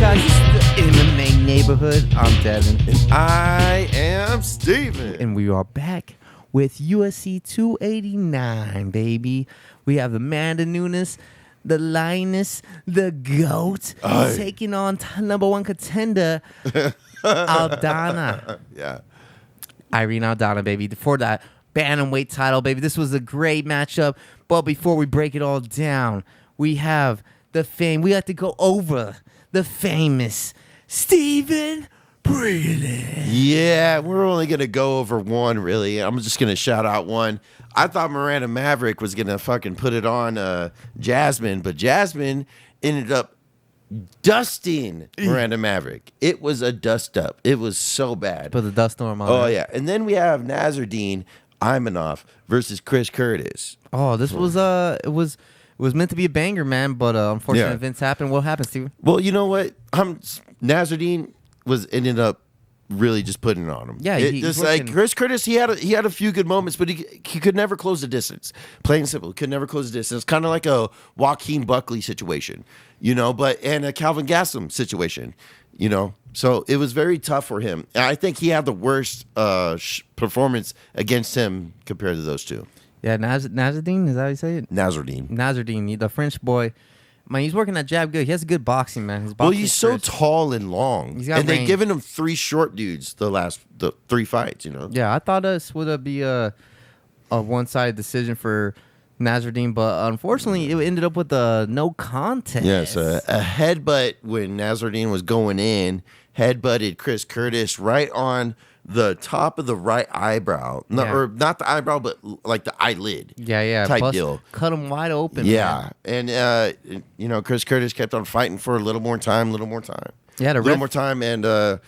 guys? This is the MMA neighborhood. I'm Devin. And I am Steven. And we are back with UFC 289, baby. We have the man, the Nunes, the Lioness, the GOAT, taking on number one contender, Aldana. Yeah. Irene Aldana, baby. For that bantamweight title, baby. This was a great matchup. But before we break it all down, we have the fame. We have to go over the famous Steven Breeden. Yeah, we're only going to go over one, really. I'm just going to shout out one. I thought Miranda Maverick was going to fucking put it on Jasmine, but Jasmine ended up dusting Miranda Maverick. It was a dust up. It was so bad. Put the dust storm on. Oh, yeah. And then we have Nassourdine Imavov versus Chris Curtis. Oh, this was it was meant to be a banger, man, but unfortunately events happened. What happened, Steven? Well, you know what? Nassourdine ended up really just putting it on him. Yeah, just like Chris Curtis, he had a few good moments, but he could never close the distance. Plain and simple, could never close the distance. Kind of like a Joaquin Buckley situation, and a Calvin Gastelum situation, So it was very tough for him. And I think he had the worst performance against him compared to those two. Yeah, Nassourdine, is that how you say it? Nassourdine, the French boy. Man, he's working that jab good. He has good boxing, man. He's so tall and long. And they've given him three short dudes the three fights, Yeah, I thought this would be a one-sided decision for Nassourdine, but unfortunately, it ended up with a no contest. Yes, a headbutt when Nassourdine was going in, headbutted Chris Curtis right on the top of the right eyebrow. Or not the eyebrow, but like the eyelid. Yeah. Type deal. Cut him wide open. Yeah. Man. And, Chris Curtis kept on fighting for a little more time. Yeah, a little more time. And, I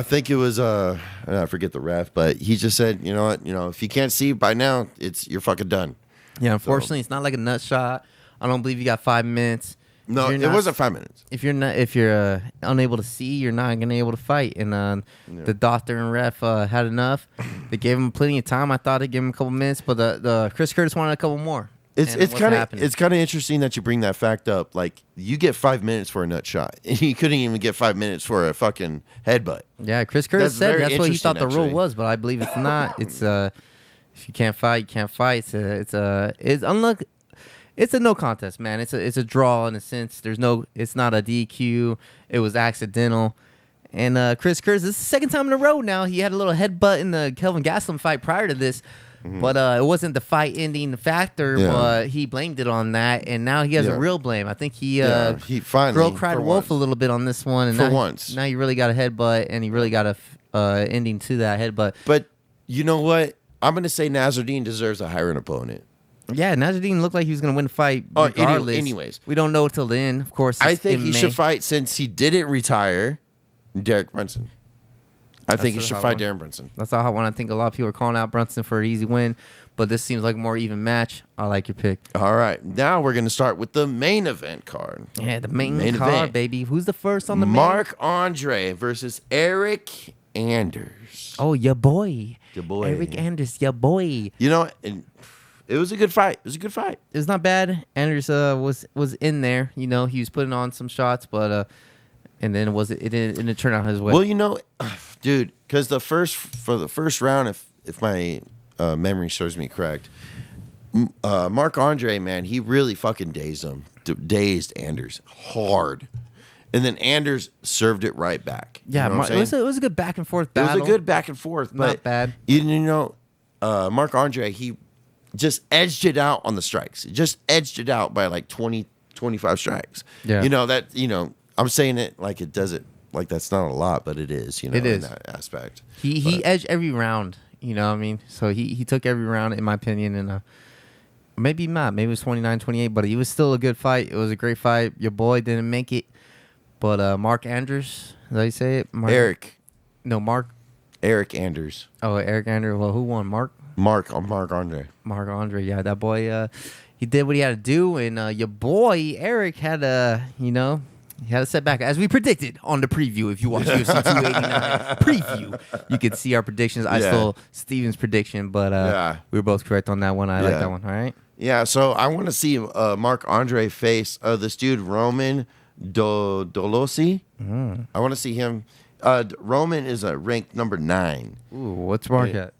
think it was, I forget the ref, but he just said, you know what, if you can't see by now, you're fucking done. Yeah, unfortunately, It's not like a nut shot. I don't believe you got 5 minutes. No, it wasn't 5 minutes. If you're unable to see, you're not gonna be able to fight. And the doctor and ref had enough. They gave him plenty of time. I thought they gave him a couple minutes, but the Chris Curtis wanted a couple more. It's kind of interesting that you bring that fact up. Like, you get 5 minutes for a nut shot, and you couldn't even get 5 minutes for a fucking headbutt. Yeah, Chris Curtis said that's what he thought the rule was, but I believe it's not. It's if you can't fight, you can't fight. It's unlucky. It's a no contest, man. It's a draw in a sense. It's not a DQ. It was accidental. And Chris Curtis, this is the second time in a row now. He had a little headbutt in the Kelvin Gastelum fight prior to this. Mm-hmm. But it wasn't the fight ending factor, but he blamed it on that, and now he has a real blame. I think he finally girl cried wolf a little bit on this one, and now you really got a headbutt, and he really got a ending to that headbutt. But you know what? I'm going to say Nassourdine deserves a higher opponent. Yeah, Nassourdine looked like he was going to win the fight regardless. Anyways. We don't know until the end, of course. I think he should fight, since he didn't retire, Derek Brunson. I think he should fight Darren Brunson. That's all I want. I think a lot of people are calling out Brunson for an easy win, but this seems like a more even match. I like your pick. All right. Now we're going to start with the main event card. Yeah, the main card, event. Baby. Who's the first on the Marc Andre versus Eric Anders. Oh, your boy. boy. Eric Anders, your boy. It was a good fight. It was not bad. Anders was in there. He was putting on some shots, but and then it didn't turn out his way. Well, dude, because for the first round, if my memory serves me correct, Marc Andre, man, he really fucking dazed Anders hard. And then Anders served it right back. Yeah, it was a good back and forth battle. It was a good back and forth. Not bad. Marc Andre, he just edged it out on the strikes. He just edged it out by like 20, 25 strikes. Yeah. I'm saying it like it does it, like that's not a lot, but it is, it is. In that aspect. He edged every round, what I mean? So he took every round, in my opinion, and maybe not. Maybe it was 29-28, but it was still a good fight. It was a great fight. Your boy didn't make it, but Marc Anders, is that how you say it? Eric. No, Marc. Eric Anders. Oh, Eric Anders. Well, who won? Marc Andre. Marc Andre, yeah, that boy, he did what he had to do, and your boy, Eric, had he had a setback, as we predicted on the preview. If you watch UFC 289 preview, you could see our predictions. I stole Steven's prediction, but we were both correct on that one. I like that one. All right. Yeah, so I want to see Marc Andre face this dude, Roman Dolosi. I want to see him. Roman is ranked number 9. Ooh, what's Mark at?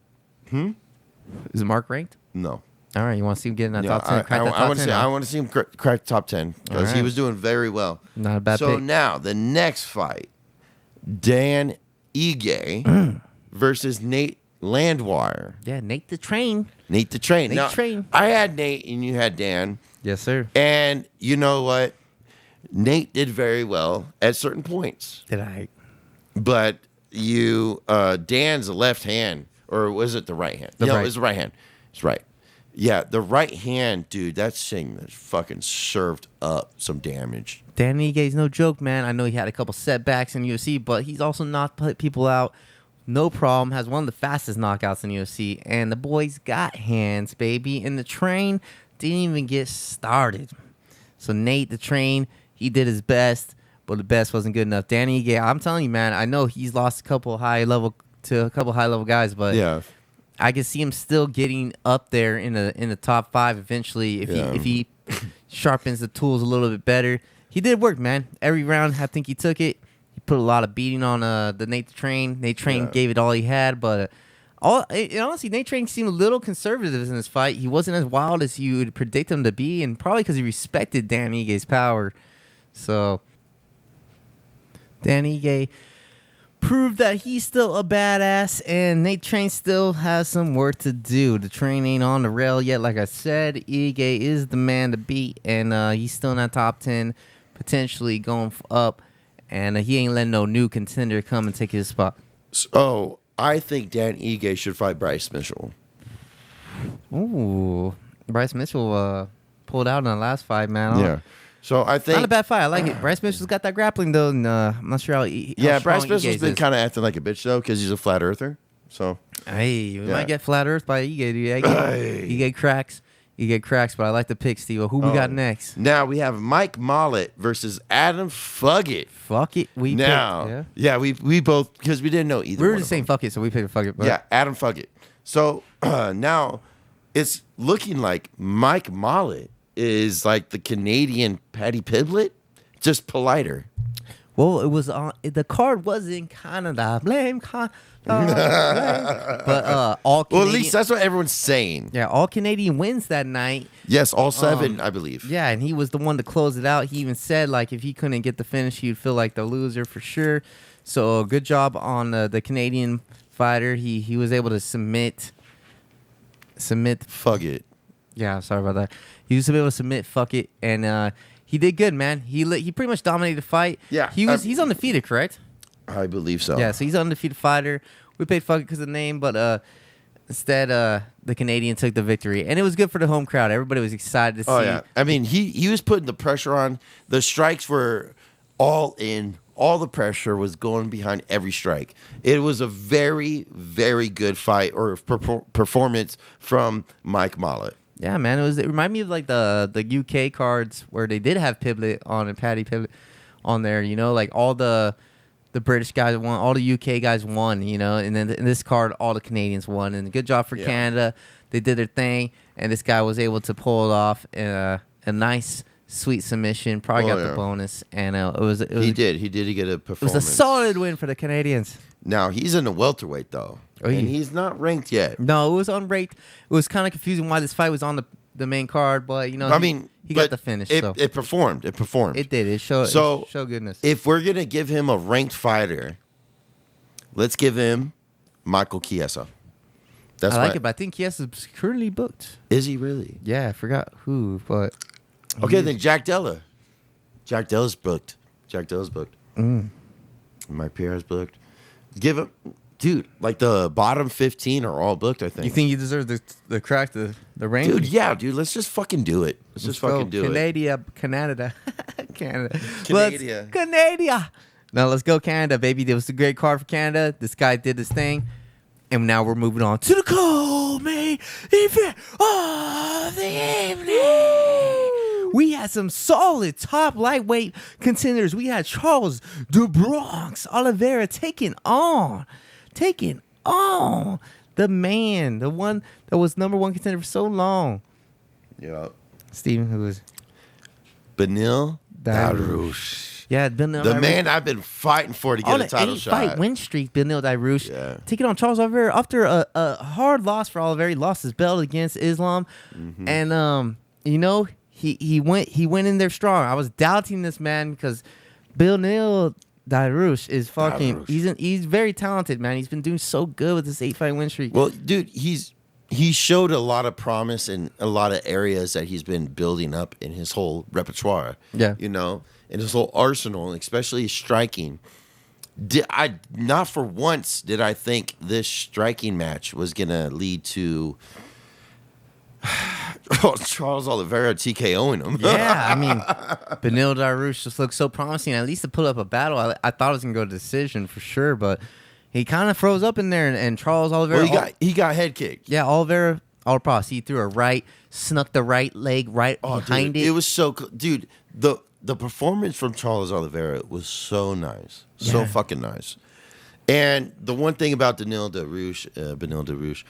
Is Mark ranked? No. All right, you want to see him get in that top 10? I want to see him crack top 10 because he was doing very well. Not a bad So pick. now the next fight, Dan Ige versus Nate Landwehr. Yeah, Nate the Train. Nate the Train. Nate Now, Train. I had Nate and you had Dan. Yes, sir. And you know what? Nate did very well at certain points. Did I? But Dan's left hand, or was it the right hand? Right. It was the right hand. It's right. Yeah, the right hand, dude, that thing has fucking served up some damage. Dan Ige's no joke, man. I know he had a couple setbacks in UFC, but he's also knocked people out. No problem. Has one of the fastest knockouts in UFC. And the boy's got hands, baby. And the Train didn't even get started. So Nate, the Train, he did his best, but the best wasn't good enough. Dan Ige, I'm telling you, man, I know he's lost a couple high level guys, but Yeah. I can see him still getting up there in the top 5 eventually if he sharpens the tools a little bit better. He did work, man. Every round, I think he took it. He put a lot of beating on the Nate Train. Nate Train gave it all he had, but honestly, Nate Train seemed a little conservative in this fight. He wasn't as wild as you would predict him to be, and probably because he respected Dan Ige's power. So Dan Ige proved that he's still a badass, and Nate Train still has some work to do. The Train ain't on the rail yet. Like I said, Ige is the man to beat, and he's still in that top 10, potentially going up, and he ain't letting no new contender come and take his spot. So I think Dan Ige should fight Bryce Mitchell. Ooh, Bryce Mitchell pulled out in the last fight, man. Yeah. So I think not a bad fight. I like it. Bryce Mitchell's got that grappling though, and I'm not sure how. Bryce Mitchell's been kind of acting like a bitch though because he's a flat earther. So we might get flat earth by Ige. Dude. You get cracks. You get cracks, but I like the pick, Steve. Who we got next? Now we have Mike Mollett versus Adam Fuggett. Fuck it. We both because we didn't know either. We were just saying fuck it, so we picked fuck it. But. Yeah, Adam Fuggett. So now it's looking like Mike Mollett is like the Canadian Paddy Pimblett, just politer. Well, it was on the card was in Canada. Blame Canada. But all Canadian, well, at least that's what everyone's saying. Yeah, all Canadian wins that night. Yes, all 7, I believe. Yeah, and he was the one to close it out. He even said like if he couldn't get the finish, he'd feel like the loser for sure. So good job on the Canadian fighter. He was able to submit. Fuggett. Yeah, sorry about that. He was able to submit Fuggett, and he did good, man. He pretty much dominated the fight. Yeah, he's undefeated, correct? I believe so. Yeah, so he's an undefeated fighter. We paid Fuggett because of the name, but instead the Canadian took the victory, and it was good for the home crowd. Everybody was excited to see. Oh yeah, I mean he was putting the pressure on. The strikes were all in. All the pressure was going behind every strike. It was a very, very good fight or performance from Mike Mollett. Yeah, man. It reminded me of like the UK cards where they did have Pimblett on and Paddy Pimblett on there. You know, like all the British guys won, all the UK guys won. You know, and then in this card, all the Canadians won. And good job for Canada. They did their thing, and this guy was able to pull it off in a nice, sweet submission. Probably got the bonus, and it was. He did get a performance. It was a solid win for the Canadians. Now he's in the welterweight though. And he's not ranked yet. No, it was unranked. It was kind of confusing why this fight was on the main card, but you know, he got the finish. It performed. It performed. It did. It showed goodness. If we're gonna give him a ranked fighter, let's give him Michael Chiesa. I like it, but I think Chiesa's currently booked. Is he really? Yeah, I forgot who, but okay, then Jack Della. Jack Della's booked. Mike Pierre's booked. Give him. Dude, like the bottom 15 are all booked, I think. You think you deserve the crack, the range? Dude, yeah, dude. Let's just fucking do it. Let's fucking do it. Canada. Canada. Now let's go Canada, baby. It was a great card for Canada. This guy did this thing. And now we're moving on to the co-main event of the evening. We had some solid top lightweight contenders. We had Charles the Bronx Oliveira taking on the man, the one that was number 1 contender for so long. Yeah. Steven, who is? Benil Dariush. Yeah, Beneil The Dariush. man I've been fighting for to get a title shot. 8-fight win streak, Beneil Dariush taking on Charles Oliveira after a hard loss for Oliveira. He lost his belt against Islam, and he went in there strong. I was doubting this man because Beneil Dariush is fucking. He's very talented, man. He's been doing so good with this 8-fight win streak. Well, dude, he showed a lot of promise in a lot of areas that he's been building up in his whole repertoire. Yeah, in his whole arsenal, especially his striking. Not for once did I think this striking match was gonna lead to Charles Oliveira TKOing him. Yeah, I mean, Beneil Dariush just looks so promising. At least to put up a battle, I thought it was gonna go to decision for sure, but he kind of froze up in there, and Charles Oliveira. Well, he got head kicked. Yeah, Oliveira. All pros. He threw a right, snuck the right leg behind it. It was so cool. Dude, the performance from Charles Oliveira was so nice. So fucking nice. And the one thing about Beneil Dariush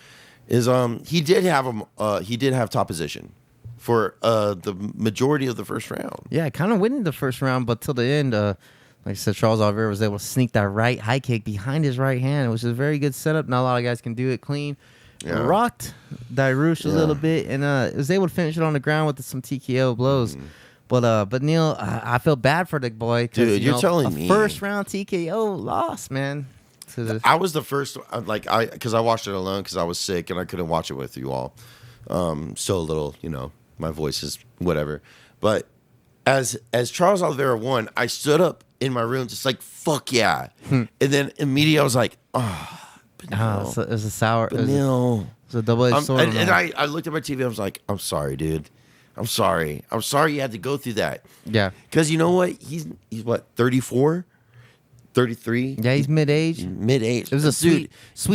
is he did have top position for the majority of the first round. Yeah, kind of winning the first round, but till the end, like I said, Charles Oliveira was able to sneak that right high kick behind his right hand, which is a very good setup. Not a lot of guys can do it clean. Yeah. Rocked Dariush a little bit, and was able to finish it on the ground with some TKO blows. But Neil, I feel bad for the boy. Dude, you're telling me. First round TKO loss, man. I was the first, because I watched it alone because I was sick and I couldn't watch it with you all. Still a little, my voice is whatever. But as Charles Oliveira won, I stood up in my room just like, fuck yeah. And then immediately I was like, Beneil. It was a sour. Beneil. It was a double-edged sword. And I looked at my TV. I was like, I'm sorry, dude. I'm sorry. I'm sorry you had to go through that. Yeah. Because you know what? He's what, 34? 33? Yeah, he's mid-age. Mid-age. It was a sweet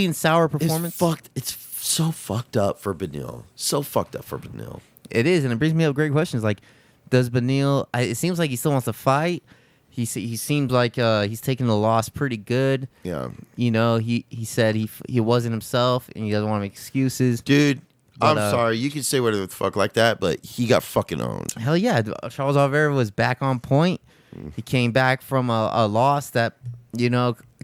and sour performance. It's so fucked up for Beneil. So fucked up for Beneil. It is, and it brings me up great questions. Like, does Beneil... it seems like he still wants to fight. He seems like he's taking the loss pretty good. Yeah. He said he wasn't himself, and he doesn't want to make excuses. Dude, I'm sorry. You can say whatever the fuck like that, but he got fucking owned. Hell yeah. Charles Oliveira was back on point. He came back from a loss that,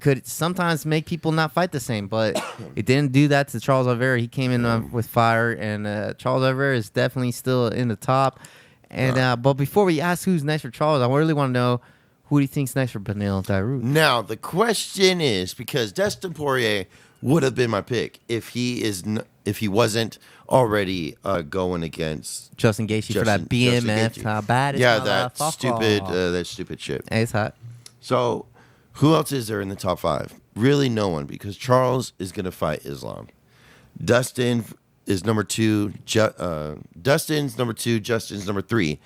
could sometimes make people not fight the same, but it didn't do that to Charles Oliveira. He came in with fire, and Charles Oliveira is definitely still in the top. And but before we ask who's next for Charles, I really want to know, who do you think's next for Beneil Dariush? Now, the question is, because Dustin Poirier would have been my pick if he wasn't already going against Justin Gaethje for that BMF. How bad is that stupid shit. Hey, it's hot. So, who else is there in the top 5? Really, no one, because Charles is going to fight Islam. Dustin is number 2. Dustin's number 2. Justin's number 3.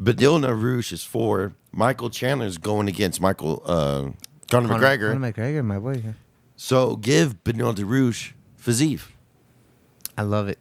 Beneil Dariush is 4. Michael Chandler's going against Conor McGregor. Conor McGregor, my boy. So give Beneil Dariush Fiziev. I love it.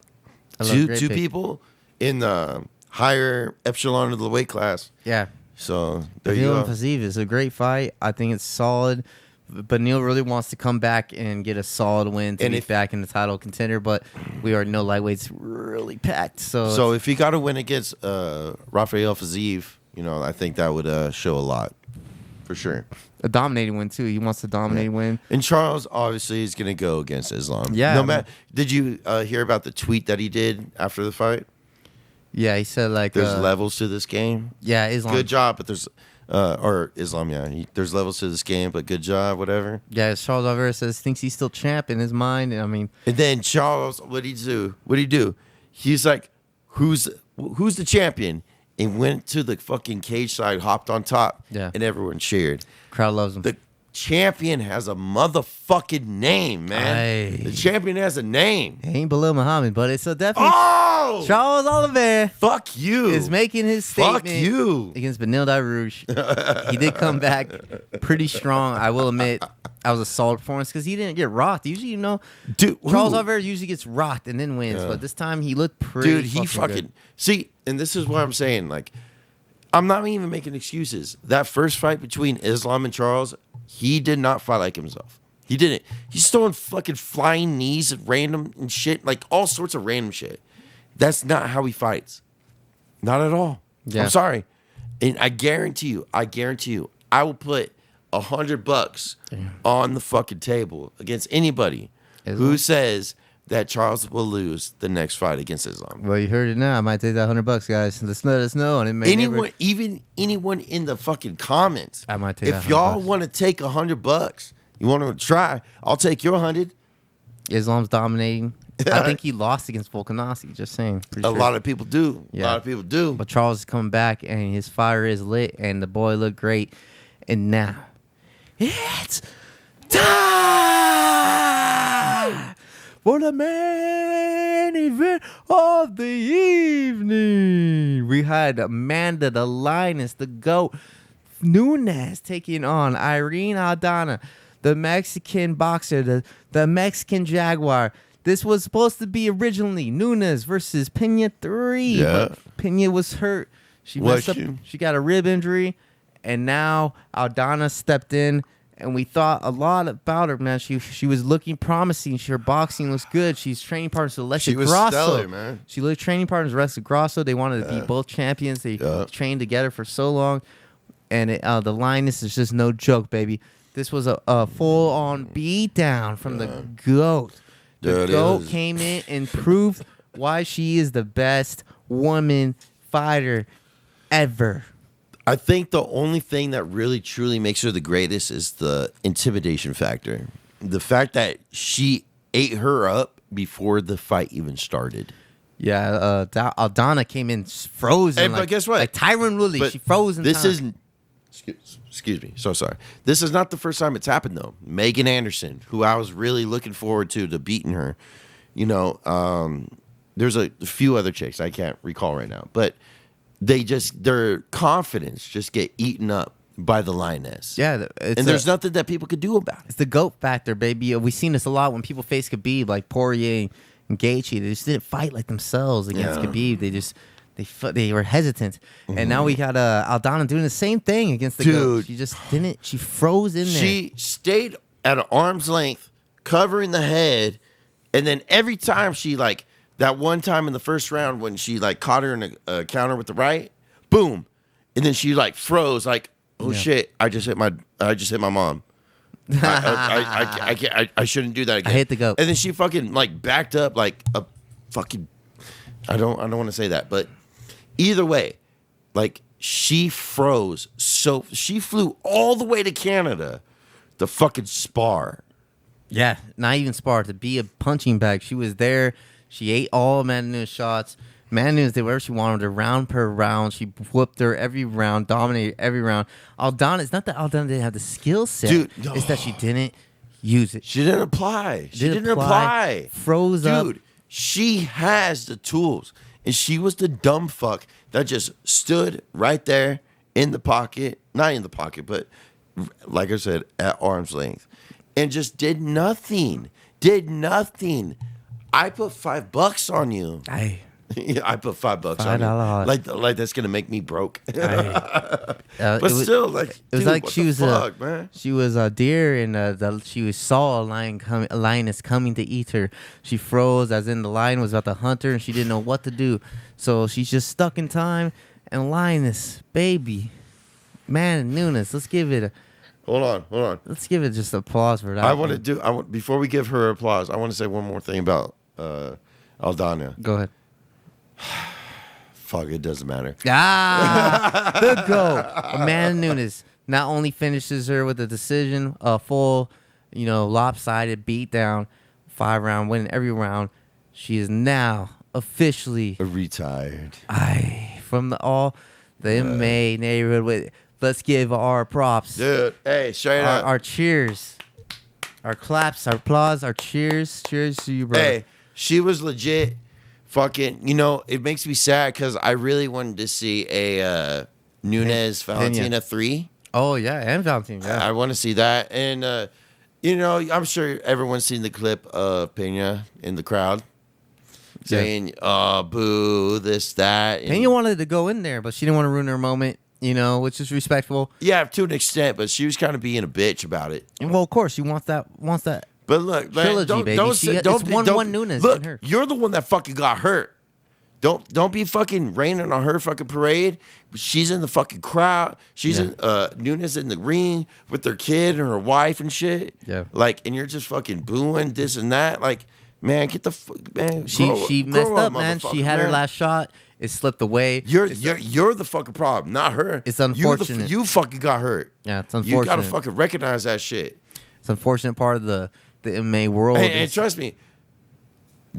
Two people in the higher echelon of the weight class. Yeah. So there you Beneil go. and Fiziev is a great fight. I think it's solid. Beneil really wants to come back and get a solid win to get back in the title contender, but we already know lightweight's really packed. So if he got to win against Rafael Fiziev, I think that would show a lot, for sure. A dominating win too. He wants to dominate win. And Charles obviously is going to go against Islam. Yeah. Did you hear about the tweet that he did after the fight? Yeah, he said there's levels to this game. Yeah, Islam. Good job, but there's Islam. Yeah, there's levels to this game, but good job, whatever. Yeah, Charles Oliveira thinks he's still champ in his mind. And then Charles, what did he do? He's like, who's the champion? And went to the fucking cage side, hopped on top, and everyone cheered. Crowd loves him. The champion has a motherfucking name, man. Aye. The champion has a name. He ain't Belal Muhammad, but it's definitely Charles Oliveira. Fuck you. Is making his statement. Fuck you. Against Beneil Dariush. He did come back pretty strong. I will admit, that was a solid performance because he didn't get rocked. Usually, dude, Charles Oliveira usually gets rocked and then wins, but this time he looked pretty. Dude, he fucking see, and this is what I'm saying. Like, I'm not even making excuses. That first fight between Islam and Charles, he did not fight like himself. He didn't. He's throwing fucking flying knees at random and shit, like all sorts of random shit. That's not how he fights. Not at all. Yeah. I'm sorry. And I guarantee you, I will put $100 on the fucking table against anybody who says that Charles will lose the next fight against Islam. Well, you heard it now. I might take that $100, guys. Let us know. And it may even anyone in the fucking comments. I might take. If y'all want to take $100, you want to try, I'll take your 100. Islam's dominating. I think he lost against Volkanovski. Just saying. A lot of people do. Yeah. A lot of people do. But Charles is coming back, and his fire is lit, and the boy looked great. And now, it's time for the main event of the evening. We had Amanda, the Lioness, the GOAT, Nunes taking on Irene Aldana, the Mexican boxer, the Mexican Jaguar. This was supposed to be originally Nunes versus Pena 3. Yeah. But Pena was hurt. She messed up. She got a rib injury. And now Aldana stepped in. And we thought a lot about her, man. She was looking promising. Her boxing was good. She's training partners with Alessia Grasso. She was stellar, man. She was training partners with Alessia Grasso. They wanted to be both champions. They trained together for so long. And the Lioness is just no joke, baby. This was a full-on beatdown from the GOAT. The GOAT came in and proved why she is the best woman fighter ever. I think the only thing that really truly makes her the greatest is the intimidation factor. The fact that she ate her up before the fight even started. Yeah, Aldana came in frozen. But guess what? Like Tyron Woodley, she froze in this time. Isn't. Excuse me. So sorry. This is not the first time it's happened, though. Megan Anderson, who I was really looking forward to beating her. You know, there's a few other chicks I can't recall right now, but their confidence just get eaten up by the Lioness. Yeah, and there's nothing that people could do about it. It's the GOAT factor, baby. We've seen this a lot when people face Khabib, like Poirier and Gaethje. They just didn't fight like themselves against Khabib. They were hesitant. And now we got Aldana doing the same thing against the GOAT. She just didn't. She froze in there. She stayed at an arm's length, covering the head, and then every time she that one time in the first round when she caught her in a counter with the right, boom, and then she froze shit! I just hit my mom. I shouldn't do that again. I hit the GOAT. And then she fucking backed up like a fucking. I don't want to say that, but either way, she froze. So she flew all the way to Canada to fucking spar. Yeah, not even spar, to be a punching bag. She was there. She ate all Amanda Nunes shots. Amanda Nunes did whatever she wanted her, round per round. She whooped her every round, dominated every round. Aldana, it's not that Aldana didn't have the skill set. Dude, it's that she didn't use it. She didn't apply. She didn't apply. Froze up. Dude, she has the tools. And she was the dumb fuck that just stood right there in the pocket. Not in the pocket, but like I said, at arm's length. And just did nothing. I put $5 on you. I put $5 on you. Like that's gonna make me broke. But still, it was like she was a deer, and she saw a lioness coming to eat her. She froze, as in the lion was about to hunt her, and she didn't know what to do. So she's just stuck in time. And Lioness, baby, man, Nunes, let's give it. Hold on. Let's give it just applause for that. Before we give her applause, I want to say one more thing about Aldana. Go ahead. Fuck, it doesn't matter. The GOAT. Amanda Nunes not only finishes her with a decision, a full, lopsided beatdown, 5-round winning every round. She is now officially retired. From the MMA neighborhood. Let's give our props. Dude, hey, straight up. Our cheers. Our claps, our applause, our cheers. Cheers to you, bro. Hey, she was legit. Fucking, it makes me sad because I really wanted to see a Nunes Valentina 3. Oh, yeah, and Valentina, yeah. I want to see that. And, I'm sure everyone's seen the clip of Pena in the crowd saying, boo, this, that. And Pena wanted to go in there, but she didn't want to ruin her moment, which is respectful. Yeah, to an extent, but she was kind of being a bitch about it. Well, of course, she wants that. But look, trilogy, man, baby. It's 1-1 Nunes. Look, you're the one that fucking got hurt. Don't be fucking raining on her fucking parade. She's in the fucking crowd. She's in Nunes in the ring with their kid and her wife and shit. Yeah. Like, and you're just fucking booing this and that. Like, man, get the fuck, man. She messed up, man. She had her last shot. It slipped away. You're the fucking problem, not her. It's unfortunate. You fucking got hurt. Yeah, it's unfortunate. You gotta fucking recognize that shit. It's unfortunate part of the MMA world. And trust me,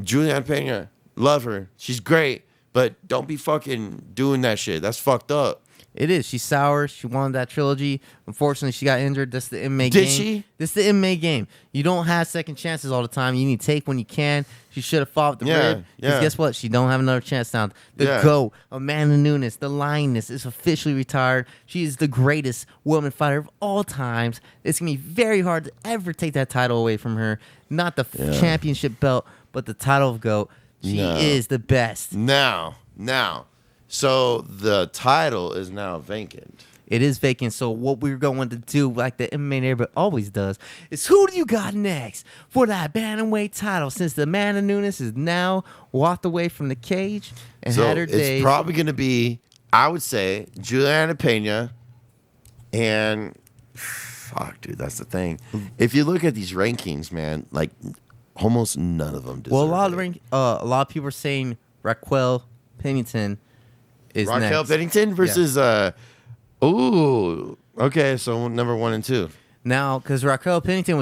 Juliana Pena, love her. She's great, but don't be fucking doing that shit. That's fucked up. It is. She's sour. She won that trilogy. Unfortunately, she got injured. That's the MMA game. Did she? This is the MMA game. You don't have second chances all the time. You need to take when you can. She should have fought with the rib. Because guess what? She don't have another chance now. The GOAT, Amanda Nunes, the Lioness, is officially retired. She is the greatest woman fighter of all times. It's going to be very hard to ever take that title away from her. Not the championship belt, but the title of GOAT. She is the best. Now. So the title is now vacant. It is vacant. So what we're going to do, like the MMA neighborhood always does, is who do you got next for that bantamweight title? Since the Amanda Nunes is now walked away from the cage and had her days. It's probably going to be, I would say, Juliana Pena and fuck, dude, that's the thing. If you look at these rankings, man, like almost none of them deserve a lot of people are saying Raquel Pennington is Raquel next. Pennington versus okay, so number 1 and 2. Now, because Raquel Pennington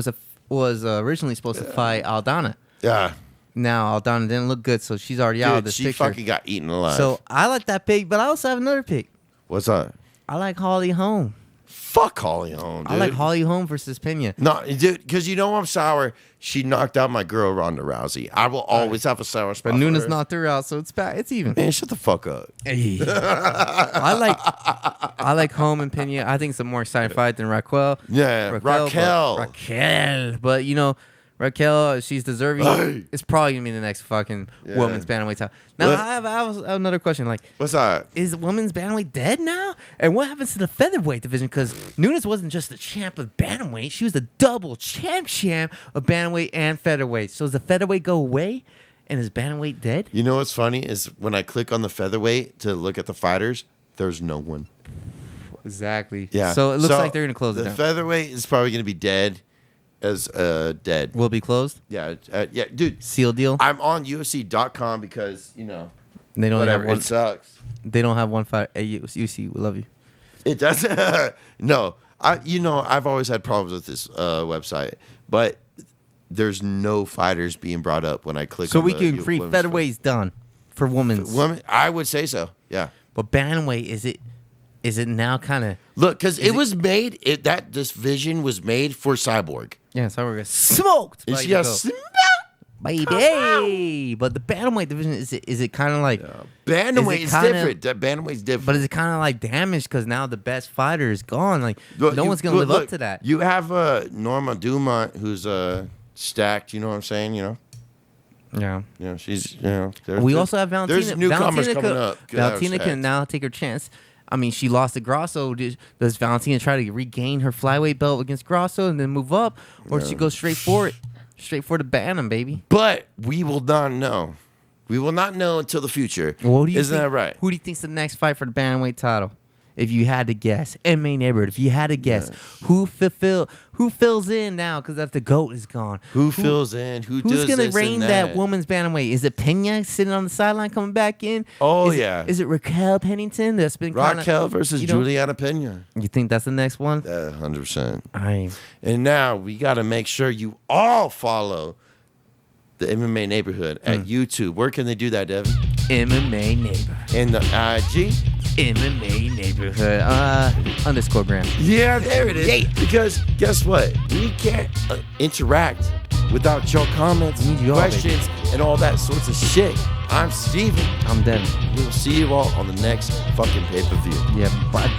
was originally supposed to fight Aldana. Yeah. Now Aldana didn't look good, so she's already out of this she picture. fucking got eaten alive. So I like that pick, but I also have another pick. What's that? I like Holly Holm. Fuck Holly Holm, dude. I like Holly Holm versus Pena. No, dude, because you know I'm sour. She knocked out my girl Ronda Rousey. I will always have a sour spot. But Nunes for her. knocked her out, so it's bad. It's even. Man, shut the fuck up. Hey. I like Holm and Pena. I think it's a more exciting fight than Raquel. Yeah, Raquel. But you know, Raquel, she's deserving. Hey. It's probably gonna be the next fucking women's bantamweight title. Now I have another question. Like, what's that? Is women's bantamweight dead now? And what happens to the featherweight division? Because Nunes wasn't just the champ of bantamweight; she was the double champ of bantamweight and featherweight. So does the featherweight go away? And is bantamweight dead? You know what's funny is when I click on the featherweight to look at the fighters, there's no one. Exactly. Yeah. So it looks like they're gonna close it down. The featherweight is probably gonna be dead. As dead. Will be closed? Yeah, dude. Seal deal? I'm on UFC.com because, you know, they don't whatever, have one, it sucks. They don't have one fight. Hey, UFC, we love you. It does. No, I've always had problems with this website, but there's no fighters being brought up when I click so on we can free featherweight's done for women's. Women, I would say so, yeah. But bantamweight, is it now kind of... Look, because that division was made for Cyborg. Yeah, Cyborg got smoked. And she got smoked. Baby. But the bantamweight division, is it kind of like... Bantamweight is different. That bantamweight's different. But is it kind of like damaged because now the best fighter is gone? Like, no one's going to live up to that. You have Norma Dumont, who's stacked, you know what I'm saying, you know? Yeah. You know, she's, you know... We also have Valentina. There's newcomers coming up. Valentina can now take her chance. I mean, she lost to Grasso. Does Valentina try to regain her flyweight belt against Grasso and then move up? Or does she go straight for it? Straight for the bantam, baby. But we will not know. We will not know until the future. Well, Isn't that right? Who do you think's the next fight for the bantamweight title? If you had to guess. MMA neighborhood, if you had to guess. Who fills in now because the GOAT is gone? Who fills in? Who's going to reign that woman's bantamweight? Is it Pena sitting on the sideline coming back in? Oh, Is it Raquel Pennington that's been Raquel versus Juliana Pena. You think that's the next one? 100%. And now we got to make sure you all follow the MMA neighborhood at YouTube. Where can they do that, Devin? MMA neighborhood. And the IG? MMA neighborhood. _gram. Yeah, there it is. Yeah. Because guess what? We can't interact without your comments, questions, and all that sorts of shit. I'm Steven. I'm Devin. We'll see you all on the next fucking pay-per-view. Yeah, bye.